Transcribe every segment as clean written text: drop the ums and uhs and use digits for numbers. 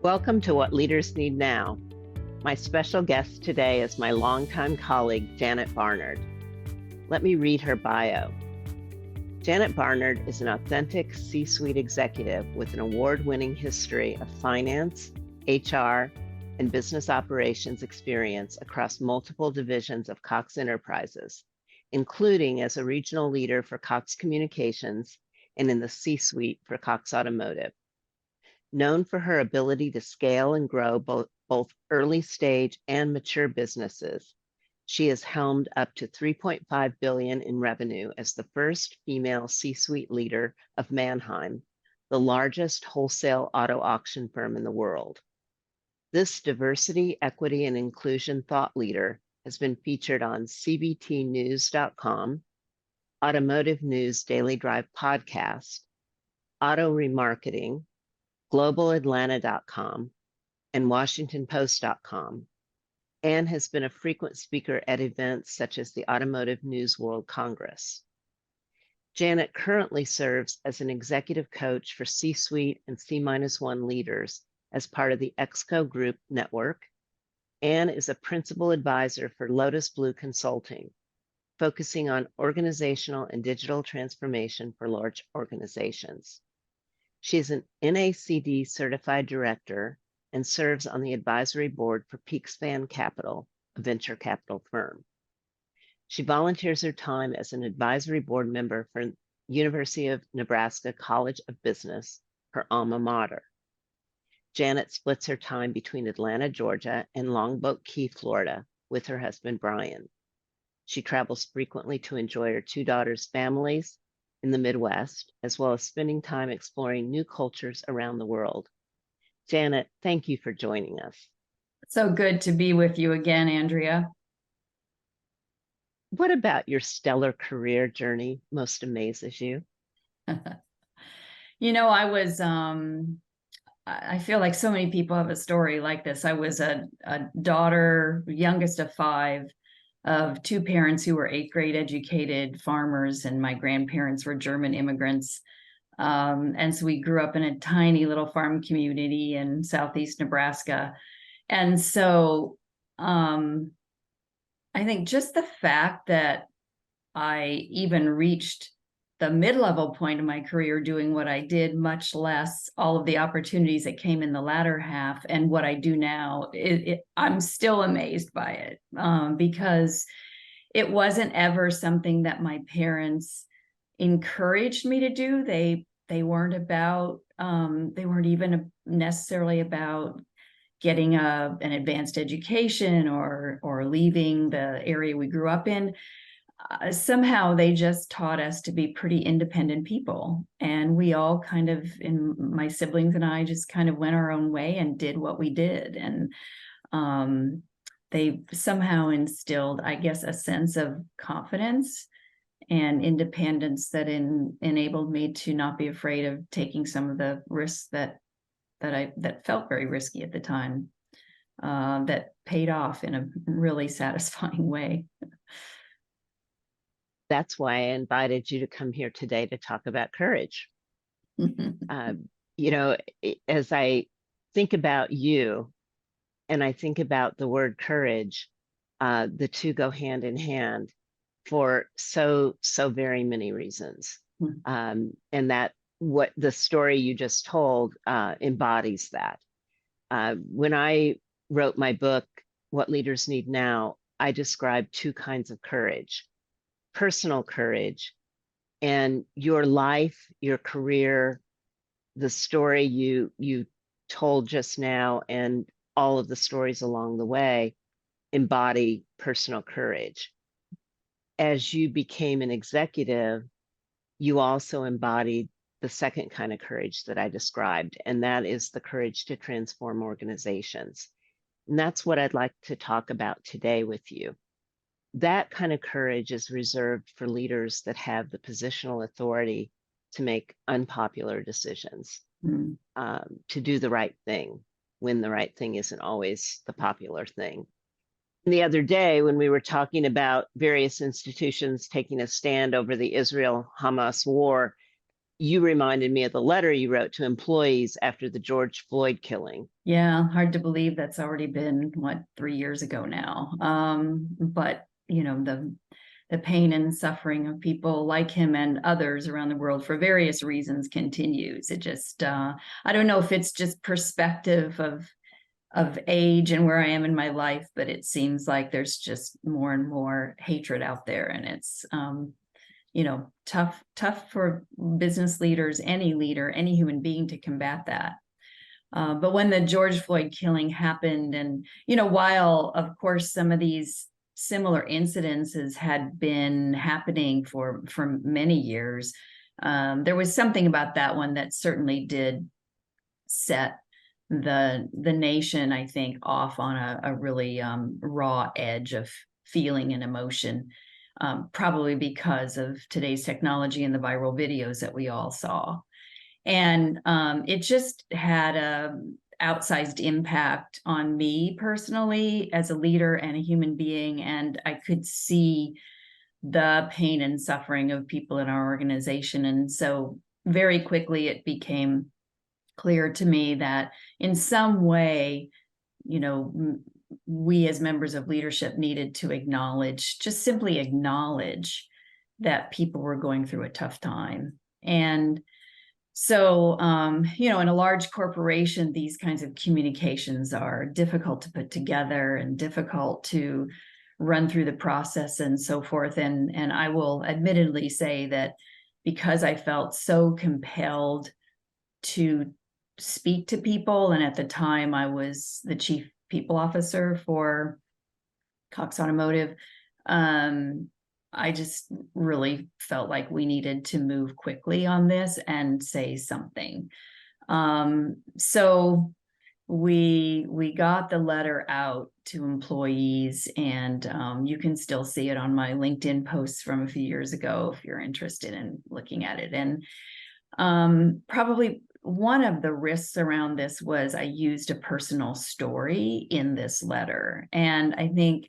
Welcome to What Leaders Need Now. My special guest today is my longtime colleague, Janet Barnard. Let me read her bio. Janet Barnard is an authentic C-suite executive with an award-winning history of finance, HR, and business operations experience across multiple divisions of Cox Enterprises, including as a regional leader for Cox Communications and in the C-suite for Cox Automotive. Known for her ability to scale and grow both early stage and mature businesses, she has helmed up to $3.5 billion in revenue as the first female C-suite leader of Manheim, the largest wholesale auto auction firm in the world. This diversity, equity, and inclusion thought leader has been featured on CBTnews.com, Automotive News Daily Drive podcast, Auto Remarketing, GlobalAtlanta.com, and WashingtonPost.com, and has been a frequent speaker at events such as the Automotive News World Congress. Janet currently serves as an executive coach for C-suite and C-1 leaders as part of the Exco Group network, and is a principal advisor for Lotus Blue Consulting, focusing on organizational and digital transformation for large organizations. She is an NACD certified director and serves on the advisory board for Peakspan Capital, a venture capital firm. She volunteers her time as an advisory board member for University of Nebraska College of Business, her alma mater. Janet splits her time between Atlanta, Georgia, and Longboat Key, Florida, with her husband, Brian. She travels frequently to enjoy her two daughters' families in the Midwest, as well as spending time exploring new cultures around the world. Janet, thank you for joining us. So good to be with you again, Andrea. What about your stellar career journey most amazes you? I feel like so many people have a story like this. I was a daughter, youngest of five, of two parents who were 8th grade educated farmers, and my grandparents were German immigrants. And so we grew up in a tiny little farm community in southeast Nebraska. And so I think just the fact that I even reached the mid-level point of my career doing what I did, much less all of the opportunities that came in the latter half and what I do now, I'm still amazed by it, because it wasn't ever something that my parents encouraged me to do. They weren't even necessarily about getting an advanced education or leaving the area we grew up in. Somehow they just taught us to be pretty independent people. And we all kind of, my siblings and I, just kind of went our own way and did what we did. And they somehow instilled, I guess, a sense of confidence and independence that enabled me to not be afraid of taking some of the risks that felt very risky at the time, that paid off in a really satisfying way. That's why I invited you to come here today to talk about courage. As I think about you and I think about the word courage, the two go hand in hand for so very many reasons. And that what the story you just told embodies that. When I wrote my book, What Leaders Need Now, I described two kinds of courage: personal courage, and your life, your career, the story you told just now, and all of the stories along the way embody personal courage. As you became an executive, you also embodied the second kind of courage that I described, and that is the courage to transform organizations. And that's what I'd like to talk about today with you. That kind of courage is reserved for leaders that have the positional authority to make unpopular decisions, to do the right thing when the right thing isn't always the popular thing. And the other day, when we were talking about various institutions taking a stand over the Israel-Hamas war, you reminded me of the letter you wrote to employees after the George Floyd killing. Yeah, hard to believe that's already been, what, 3 years ago now. But you know, the pain and suffering of people like him and others around the world for various reasons continues. It just, I don't know if it's just perspective of age and where I am in my life, but it seems like there's just more and more hatred out there, and it's you know, tough for business leaders, any leader, any human being to combat that. But when the George Floyd killing happened, and you know, while of course some of these similar incidences had been happening for many years, there was something about that one that certainly did set the nation, I think, off on a really raw edge of feeling and emotion, probably because of today's technology and the viral videos that we all saw. And it just had a outsized impact on me personally as a leader and a human being. And I could see the pain and suffering of people in our organization. And so very quickly it became clear to me that in some way, you know, we as members of leadership needed to acknowledge, just simply acknowledge, that people were going through a tough time. And so, you know, in a large corporation, these kinds of communications are difficult to put together and difficult to run through the process and so forth. And I will admittedly say that because I felt so compelled to speak to people, and at the time I was the chief people officer for Cox Automotive, I just really felt like we needed to move quickly on this and say something. So we got the letter out to employees, and you can still see it on my LinkedIn posts from a few years ago if you're interested in looking at it. And probably one of the risks around this was I used a personal story in this letter. And I think,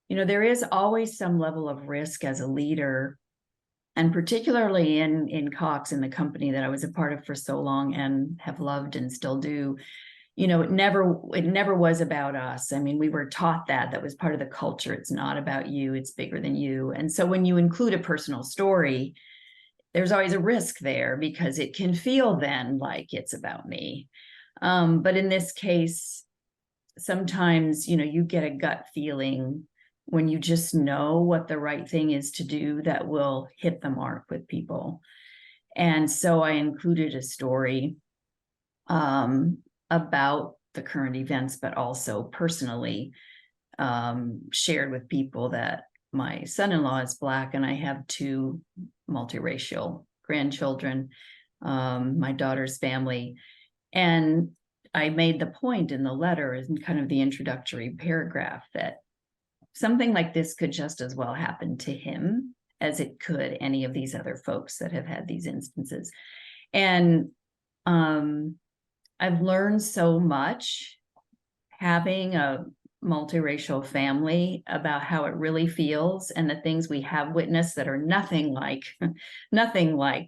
you know, there is always some level of risk as a leader, and particularly in Cox, in the company that I was a part of for so long and have loved and still do. You know, it never was about us. I mean, we were taught that was part of the culture. It's not about you, it's bigger than you. And so when you include a personal story, there's always a risk there because it can feel then like it's about me. But in this case, sometimes, you know, you get a gut feeling when you just know what the right thing is to do that will hit the mark with people. And so I included a story about the current events, but also personally shared with people that my son-in-law is Black and I have two multiracial grandchildren, my daughter's family. And I made the point in the letter, in kind of the introductory paragraph, that something like this could just as well happen to him as it could any of these other folks that have had these instances. And I've learned so much having a multiracial family about how it really feels, and the things we have witnessed that are nothing like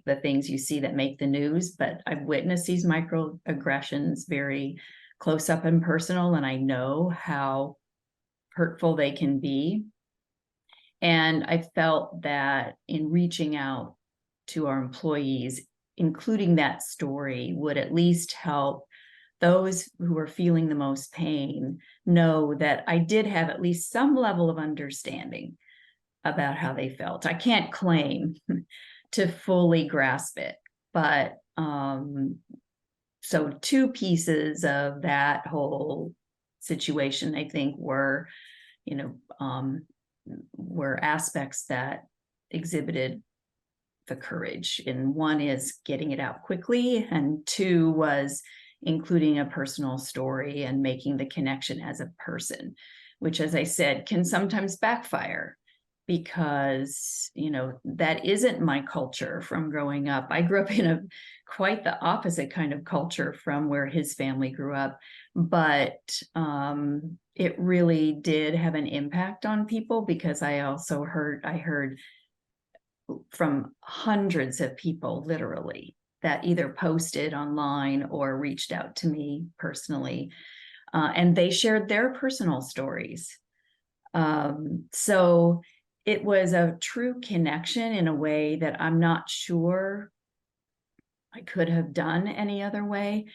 the things you see that make the news. But I've witnessed these microaggressions very close up and personal, and I know how hurtful they can be. And I felt that in reaching out to our employees, including that story would at least help those who are feeling the most pain know that I did have at least some level of understanding about how they felt. I can't claim to fully grasp it, but so two pieces of that whole situation, I think, were, you know, were aspects that exhibited the courage. And one is getting it out quickly, and two was including a personal story and making the connection as a person, which, as I said, can sometimes backfire because, you know, that isn't my culture from growing up. I grew up in a quite the opposite kind of culture from where his family grew up, but it really did have an impact on people because I heard from hundreds of people, literally, that either posted online or reached out to me personally. And they shared their personal stories. So it was a true connection in a way that I'm not sure I could have done any other way.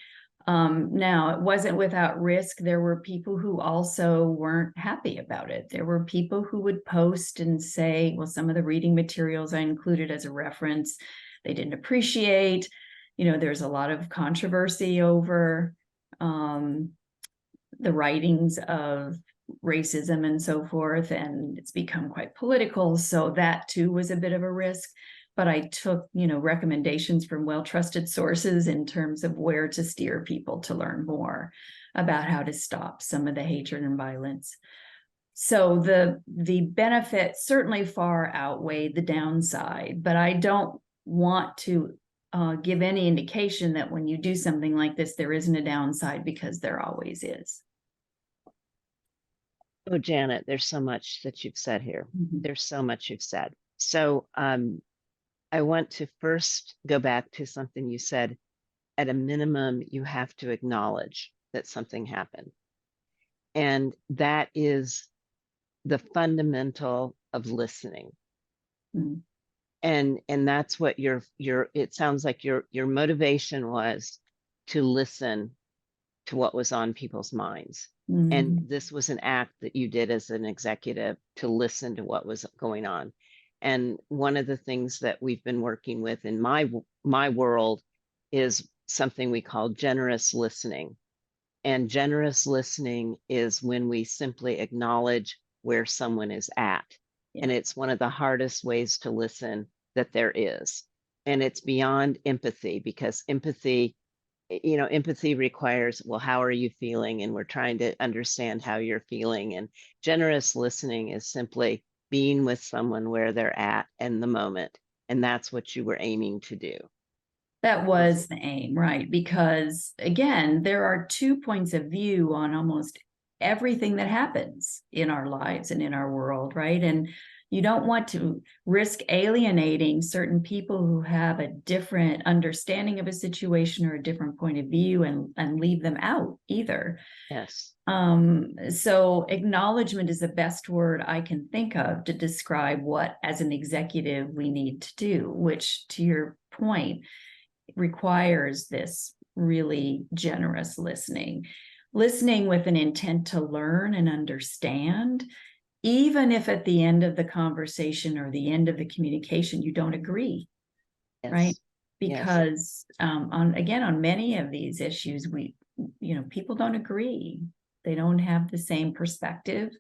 Now, it wasn't without risk. There were people who also weren't happy about it. There were people who would post and say, well, some of the reading materials I included as a reference, they didn't appreciate. There's a lot of controversy over the writings of racism and so forth, and it's become quite political. So that too was a bit of a risk. But I took, recommendations from well-trusted sources in terms of where to steer people to learn more about how to stop some of the hatred and violence. So the benefits certainly far outweighed the downside, but I don't want to give any indication that when you do something like this, there isn't a downside, because there always is. Oh, Janet, there's so much that you've said here. Mm-hmm. There's so much you've said. So I want to first go back to something you said. At a minimum, you have to acknowledge that something happened. And that is the fundamental of listening. Mm-hmm. And that's what it sounds like your motivation was, to listen to what was on people's minds. Mm-hmm. And this was an act that you did as an executive, to listen to what was going on. And one of the things that we've been working with in my world is something we call generous listening. And generous listening is when we simply acknowledge where someone is at. Yeah. And it's one of the hardest ways to listen that there is. And it's beyond empathy, because empathy requires, well, how are you feeling? And we're trying to understand how you're feeling. And generous listening is simply being with someone where they're at in the moment. And that's what you were aiming to do. That was the aim, right? Because again, there are 2 points of view on almost everything that happens in our lives and in our world, right? And you don't want to risk alienating certain people who have a different understanding of a situation or a different point of view, and leave them out either. Yes. So acknowledgement is the best word I can think of to describe what, as an executive, we need to do, which, to your point, requires this really generous listening with an intent to learn and understand, even if at the end of the conversation or the end of the communication you don't agree. Yes. Right? Because yes. On many of these issues, people don't agree. They don't have the same perspective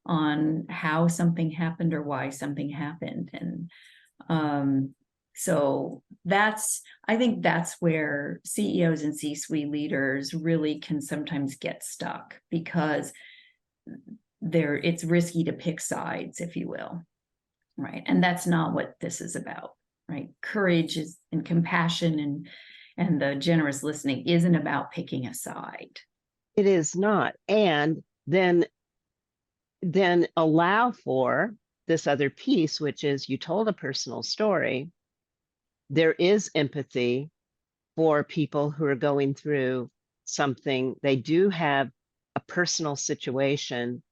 on how something happened or why something happened. And so I think that's where CEOs and C-suite leaders really can sometimes get stuck, because it's risky to pick sides, if you will, right? And that's not what this is about, right? Courage and compassion and the generous listening isn't about picking a side. It is not. And then allow for this other piece, which is, you told a personal story. There is empathy for people who are going through something. They do have a personal situation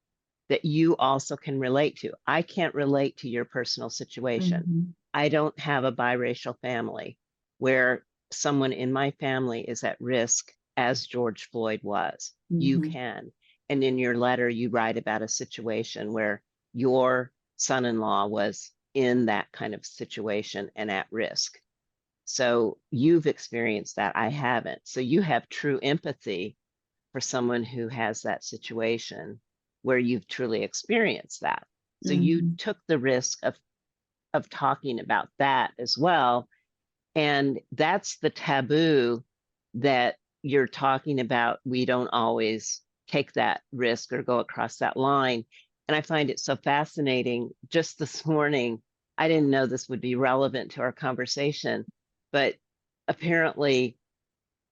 that you also can relate to. I can't relate to your personal situation. Mm-hmm. I don't have a biracial family where someone in my family is at risk, as George Floyd was. Mm-hmm. You can. And in your letter, you write about a situation where your son-in-law was in that kind of situation and at risk. So you've experienced that. I haven't. So you have true empathy for someone who has that situation where you've truly experienced that. So mm-hmm. you took the risk of talking about that as well. And that's the taboo that you're talking about. We don't always take that risk or go across that line. And I find it so fascinating. Just this morning, I didn't know this would be relevant to our conversation, but apparently,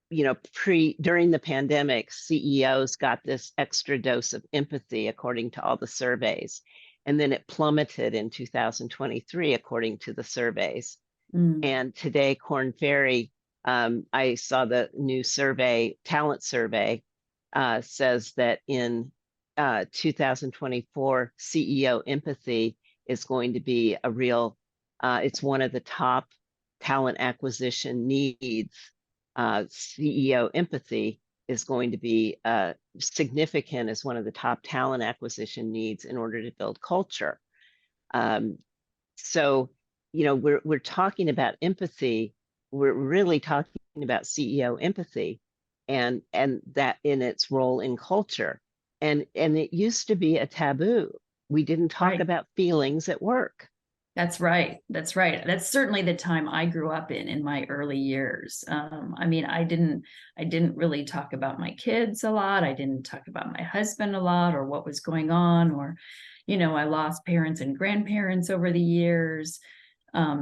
during the pandemic, CEOs got this extra dose of empathy, according to all the surveys. And then it plummeted in 2023, according to the surveys. Mm. And today, Korn Ferry I saw the new survey, talent survey, says that in 2024, CEO empathy is going to be a real, it's one of the top talent acquisition needs. CEO empathy is going to be significant as one of the top talent acquisition needs in order to build culture. Um, so, we're talking about empathy. We're really talking about CEO empathy and that in its role in culture. And it used to be a taboo. We didn't talk Right. about feelings at work. That's right. That's right. That's certainly the time I grew up in my early years. I mean, I didn't really talk about my kids a lot. I didn't talk about my husband a lot or what was going on, or, I lost parents and grandparents over the years.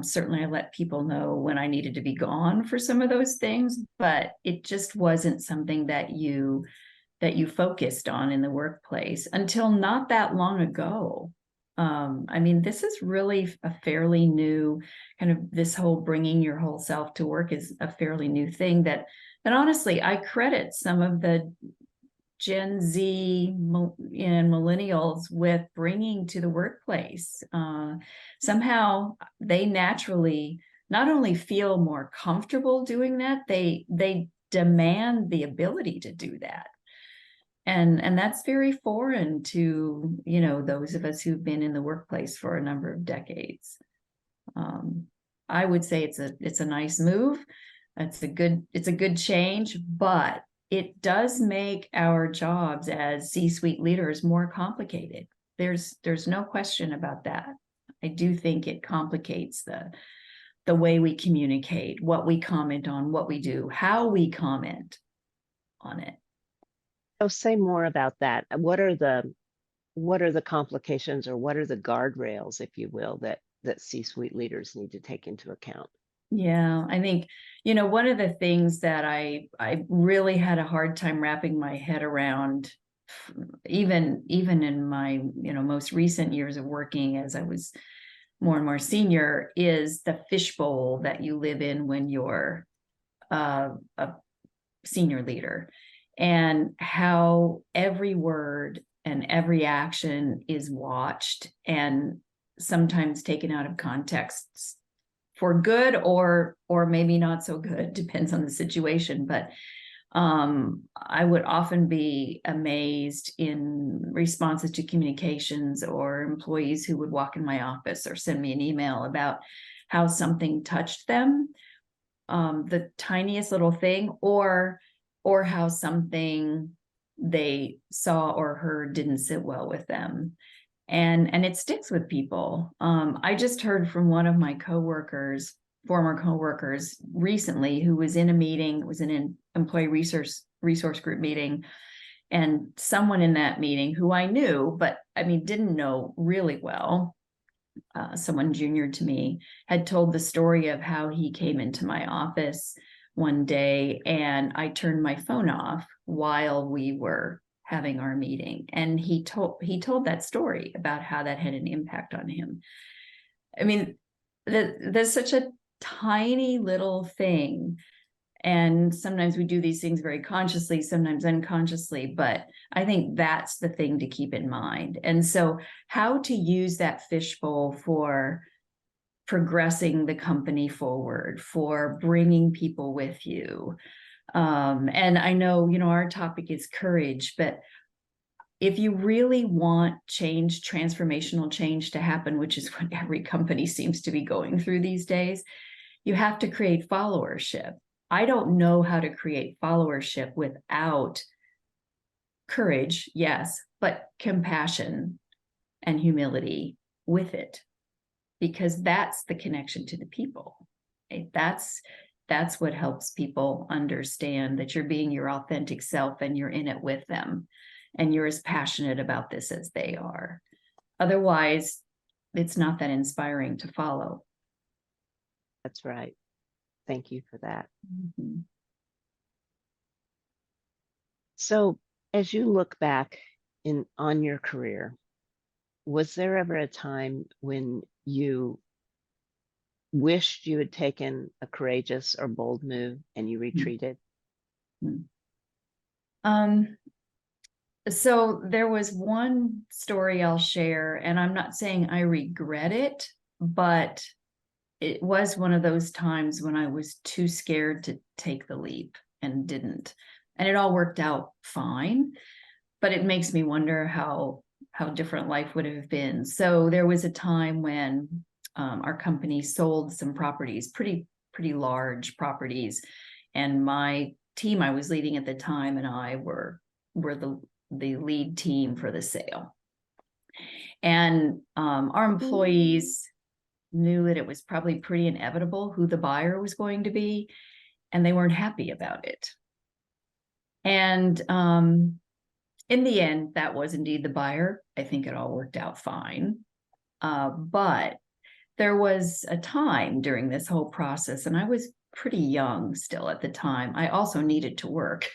Certainly, I let people know when I needed to be gone for some of those things, but it just wasn't something that you focused on in the workplace until not that long ago. I mean, this is really a fairly new kind of, this whole bringing your whole self to work is a fairly new thing that honestly, I credit some of the Gen Z and millennials with bringing to the workplace. Somehow they naturally not only feel more comfortable doing that, they demand the ability to do that. And that's very foreign to, those of us who've been in the workplace for a number of decades. Um, I would say it's a nice move. It's a good change, but it does make our jobs as C-suite leaders more complicated. There's no question about that. I do think it complicates the way we communicate, what we comment on, what we do, how we comment on it. So say more about that. What are the complications, or what are the guardrails, if you will, that C-suite leaders need to take into account? Yeah, I think, one of the things that I really had a hard time wrapping my head around, even in my, most recent years of working as I was more and more senior, is the fishbowl that you live in when you're a senior leader, and how every word and every action is watched and sometimes taken out of context for good or maybe not so good, depends on the situation. But I would often be amazed in responses to communications or employees who would walk in my office or send me an email about how something touched them, the tiniest little thing, or how something they saw or heard didn't sit well with them. And it sticks with people. I just heard from one of my former coworkers recently, who was in a meeting, was in an employee resource group meeting, and someone in that meeting who I knew, but I mean, didn't know really well, someone junior to me, had told the story of how he came into my office one day and I turned my phone off while we were having our meeting. And he told that story about how that had an impact on him. I mean, there's such a tiny little thing. And sometimes we do these things very consciously, sometimes unconsciously, but I think that's the thing to keep in mind. And so how to use that fishbowl for progressing the company forward, for bringing people with you. And I know, our topic is courage, but if you really want change, transformational change to happen, which is what every company seems to be going through these days, you have to create followership. I don't know how to create followership without courage, yes, but compassion and humility with it, because that's the connection to the people. That's what helps people understand that you're being your authentic self and you're in it with them and you're as passionate about this as they are. Otherwise, it's not that inspiring to follow. That's right. Thank you for that. Mm-hmm. So as you look back on your career, was there ever a time when you wished you had taken a courageous or bold move and you Mm. retreated? Um, so there was one story I'll share, and I'm not saying I regret it, but it was one of those times when I was too scared to take the leap and didn't. And it all worked out fine, but it makes me wonder how different life would have been. So there was a time when our company sold some properties, pretty large properties, and my team I was leading at the time and I were the lead team for the sale. And our employees knew that it was probably pretty inevitable who the buyer was going to be, and they weren't happy about it. And in the end, that was indeed the buyer. I think it all worked out fine. But there was a time during this whole process, and I was pretty young still at the time. I also needed to work.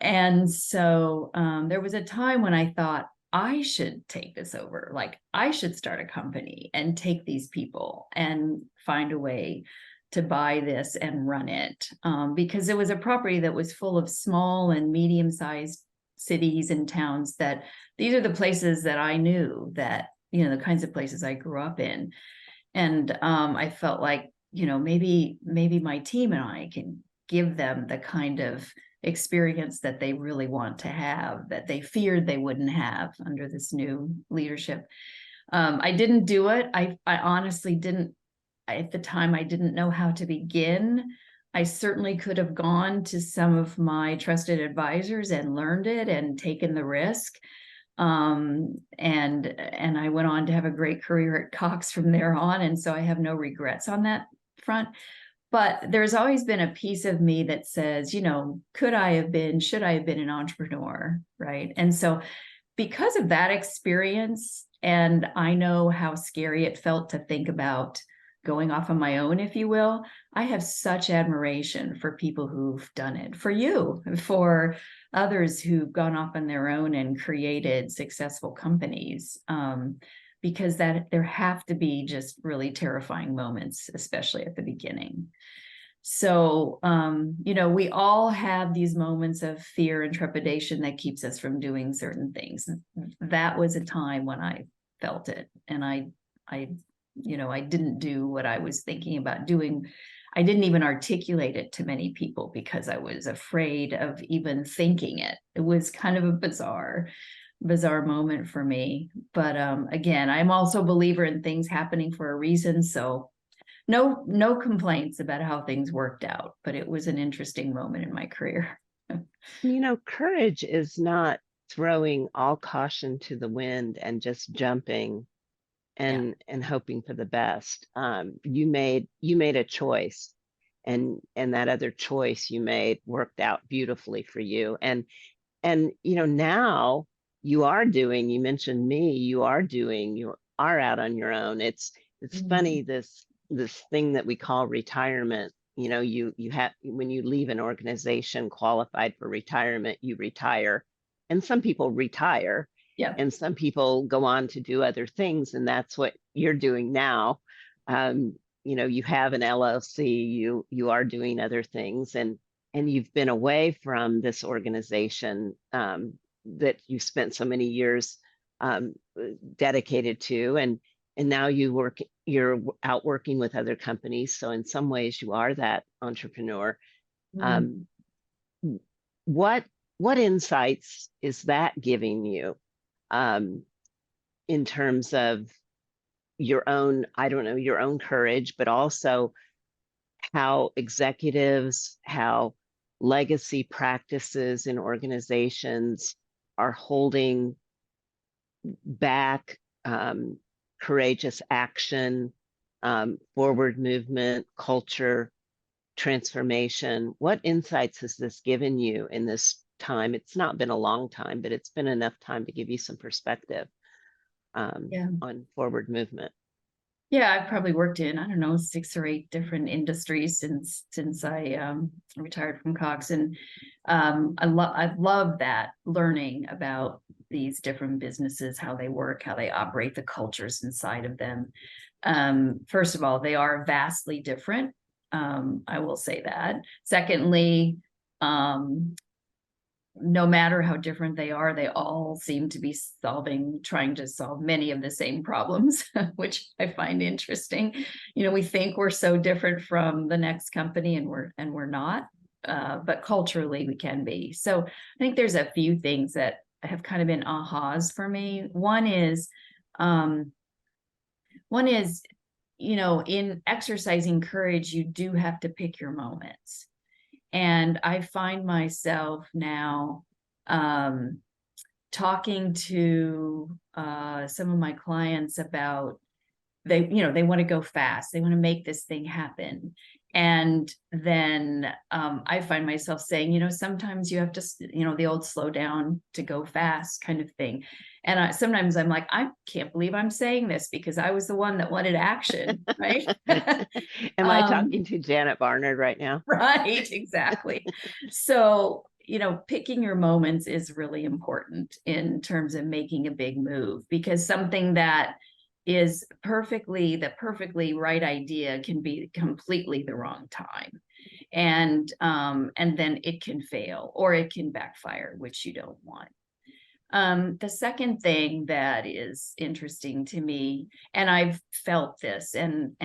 And so there was a time when I thought, I should take this over. Like, I should start a company and take these people and find a way to buy this and run it. Because it was a property that was full of small and medium-sized cities and towns, that these are the places that I knew, that, you know, the kinds of places I grew up in. And I felt like, you know, maybe my team and I can give them the kind of experience that they really want to have, that they feared they wouldn't have under this new leadership. I didn't do it. I honestly didn't. At the time, I didn't know how to begin. I certainly could have gone to some of my trusted advisors and learned it and taken the risk. And I went on to have a great career at Cox from there on. And so I have no regrets on that front. But there's always been a piece of me that says, you know, should I have been an entrepreneur, right? And so because of that experience, and I know how scary it felt to think about going off on my own, if you will, I have such admiration for people who've done it, for you, for others who've gone off on their own and created successful companies. Because that there have to be just really terrifying moments, especially at the beginning. So, you know, we all have these moments of fear and trepidation that keeps us from doing certain things. That was a time when I felt it, and you know, I didn't do what I was thinking about doing. I didn't even articulate it to many people because I was afraid of even thinking it. It was kind of a bizarre moment for me. But again, I'm also a believer in things happening for a reason. So no complaints about how things worked out, but it was an interesting moment in my career. You know, courage is not throwing all caution to the wind and just jumping Yeah. and hoping for the best. You made a choice, and that other choice you made worked out beautifully for you. And you know, now you mentioned me, you are out on your own. It's Mhm. funny, this thing that we call retirement. You know, you have, when you leave an organization qualified for retirement, you retire. And some people retire, Yeah. and some people go on to do other things, and that's what you're doing now. You know, you have an LLC, you are doing other things, and you've been away from this organization that you spent so many years um, dedicated to, and now you're out working with other companies. So in some ways, you are that entrepreneur. Um, Mhm. what what insights is that giving you um, in terms of your own, I don't know, your own courage, but also how executives, how legacy practices in organizations are holding back courageous action, forward movement, culture, transformation? What insights has this given you in this time? It's not been a long time, but it's been enough time to give you some perspective Yeah. on forward movement. Yeah, I've probably worked in, I don't know, 6 or 8 different industries since I retired from Cox. And I love that, learning about these different businesses, how they work, how they operate, the cultures inside of them. First of all, they are vastly different. I will say that. Secondly, no matter how different they are, they all seem to be trying to solve many of the same problems, which I find interesting. We think we're so different from the next company, and we're not, but culturally we can be. So I think there's a few things that have kind of been ahas for me. Um, one is, in exercising courage, you do have to pick your moments. And I find myself now talking to some of my clients about, they want to go fast. They want to make this thing happen. And then I find myself saying, sometimes you have to, the old slow down to go fast kind of thing. And sometimes I'm like, I can't believe I'm saying this because I was the one that wanted action, right? Am I talking to Janet Barnard right now? Right, exactly. So, picking your moments is really important in terms of making a big move, because something that is the perfectly right idea can be completely the wrong time. And then it can fail or it can backfire, which you don't want. The second thing that is interesting to me, and I've felt this, and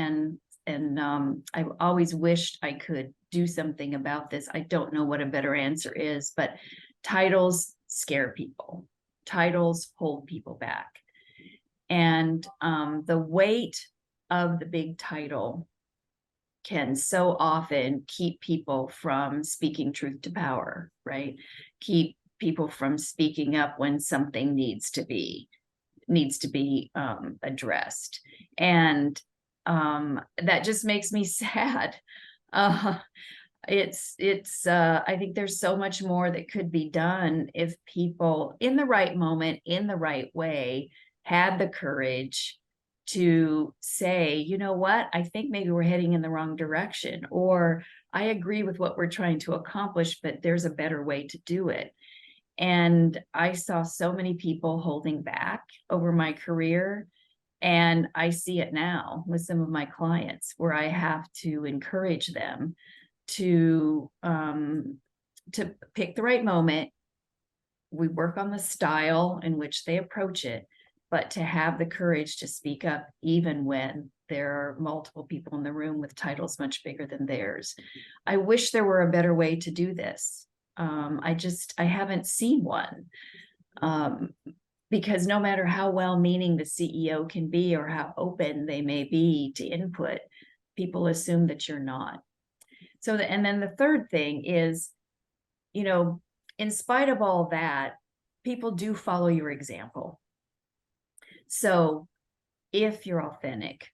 I've always wished I could do something about this. I don't know what a better answer is, but titles scare people. Titles hold people back. And the weight of the big title can so often keep people from speaking truth to power, right? Keep people from speaking up when something needs to be addressed. And that just makes me sad. Uh, I think there's so much more that could be done if people in the right moment, in the right way, had the courage to say, you know what, I think maybe we're heading in the wrong direction, or I agree with what we're trying to accomplish, but there's a better way to do it. And I saw so many people holding back over my career. And I see it now with some of my clients, where I have to encourage them to pick the right moment. We work on the style in which they approach it, but to have the courage to speak up even when there are multiple people in the room with titles much bigger than theirs. I wish there were a better way to do this. I haven't seen one. Because no matter how well-meaning the CEO can be or how open they may be to input, people assume that you're not. So, and then the third thing is, in spite of all that, people do follow your example. So if you're authentic,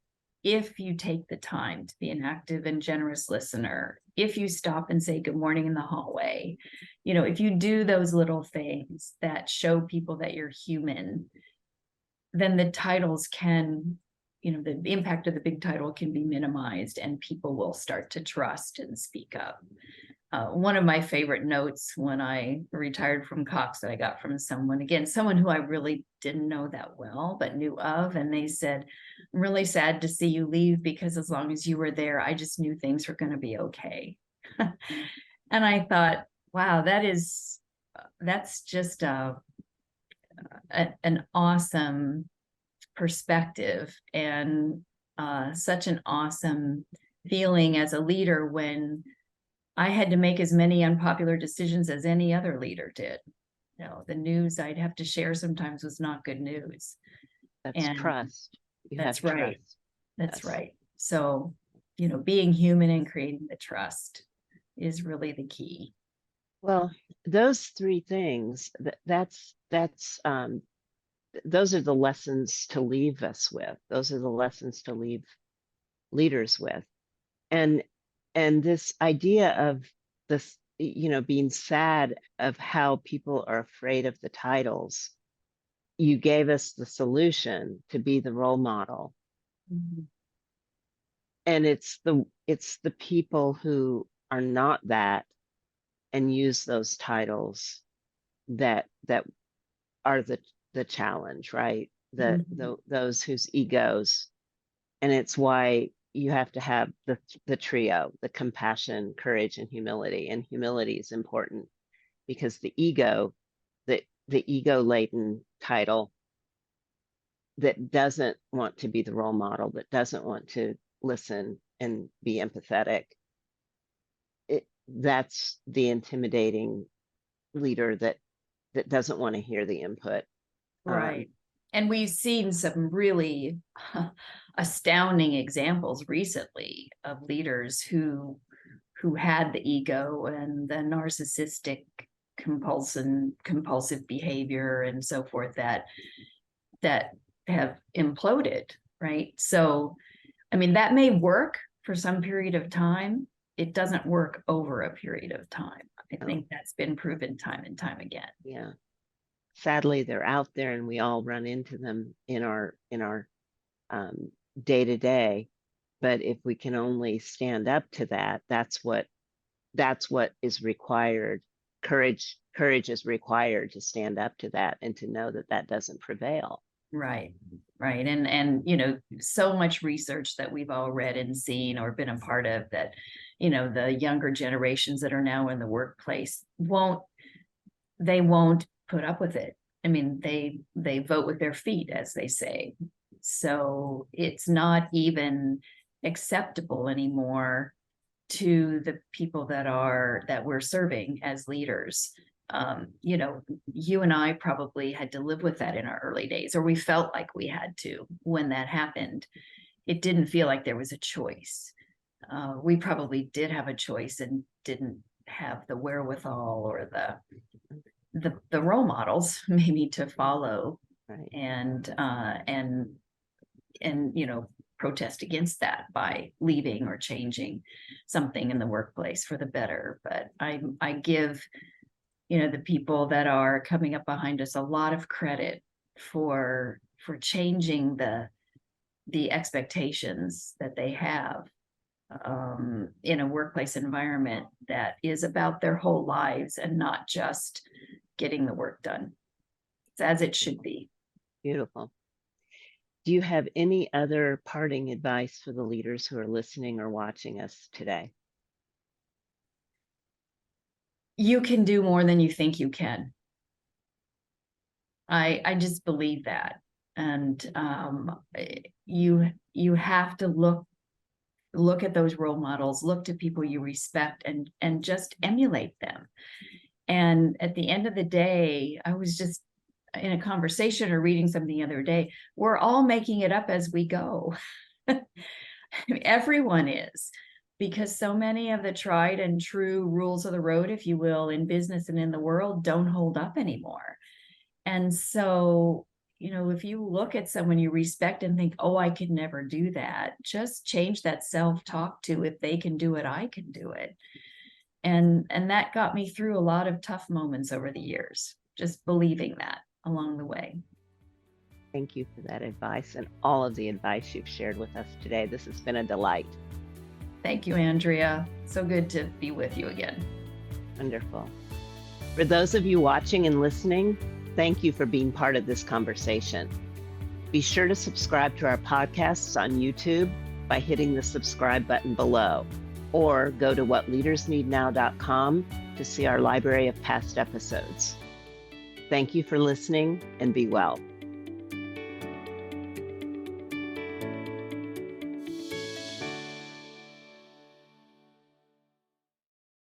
if you take the time to be an active and generous listener, if you stop and say good morning in the hallway, if you do those little things that show people that you're human, then the titles can, the impact of the big title can be minimized, and people will start to trust and speak up. One of my favorite notes when I retired from Cox that I got from someone who I really didn't know that well, but knew of. And they said, I'm really sad to see you leave, because as long as you were there, I just knew things were going to be okay. And I thought, wow, that's just an awesome perspective, and such an awesome feeling as a leader when I had to make as many unpopular decisions as any other leader did. The news I'd have to share sometimes was not good news. That's trust. That's right. Trust. That's right. So, being human and creating the trust is really the key. Well, those three things, those are the lessons to leave us with. Those are the lessons to leave leaders with. And this idea of this, being sad of how people are afraid of the titles, you gave us the solution to be the role model. Mm-hmm. And it's the people who are not that and use those titles that are the challenge, right? Those whose egos, and it's why you have to have the trio, the compassion, courage, and humility. And humility is important because the ego laden title that doesn't want to be the role model, that doesn't want to listen and be empathetic, that's the intimidating leader that doesn't want to hear the input. Right. And we've seen some really astounding examples recently of leaders who had the ego and the narcissistic compulsive behavior and so forth that have imploded, right? So, I mean, that may work for some period of time. It doesn't work over a period of time. I think that's been proven time and time again. Yeah. Sadly, they're out there, and we all run into them in our day to day. But if we can only stand up to that, that's what is required. Courage is required to stand up to that and to know that that doesn't prevail. Right. And you know, so much research that we've all read and seen or been a part of that, you know, the younger generations that are now in the workplace won't put up with it. I mean, they vote with their feet, as they say. So it's not even acceptable anymore to the people that we're serving as leaders. You know, you and I probably had to live with that in our early days, or we felt like we had to when that happened. It didn't feel like there was a choice. We probably did have a choice and didn't have the wherewithal or the role models maybe to follow, right. and you know, protest against that by leaving or changing something in the workplace for the better. But I give, you know, the people that are coming up behind us a lot of credit for changing the expectations that they have in a workplace environment that is about their whole lives and not just getting the work done. It's as it should be. Beautiful. Do you have any other parting advice for the leaders who are listening or watching us today? You can do more than you think you can. I just believe that. And you have to look at those role models, look to people you respect, and just emulate them. And at the end of the day, I was just in a conversation or reading something the other day, we're all making it up as we go. Everyone is, because so many of the tried and true rules of the road, if you will, in business and in the world don't hold up anymore. And so, you know, if you look at someone you respect and think, oh, I could never do that, just change that self-talk to, if they can do it, I can do it. And that got me through a lot of tough moments over the years, just believing that along the way. Thank you for that advice and all of the advice you've shared with us today. This has been a delight. Thank you, Andrea. So good to be with you again. Wonderful. For those of you watching and listening, thank you for being part of this conversation. Be sure to subscribe to our podcasts on YouTube by hitting the subscribe button below, or go to whatleadersneednow.com to see our library of past episodes. Thank you for listening, and be well.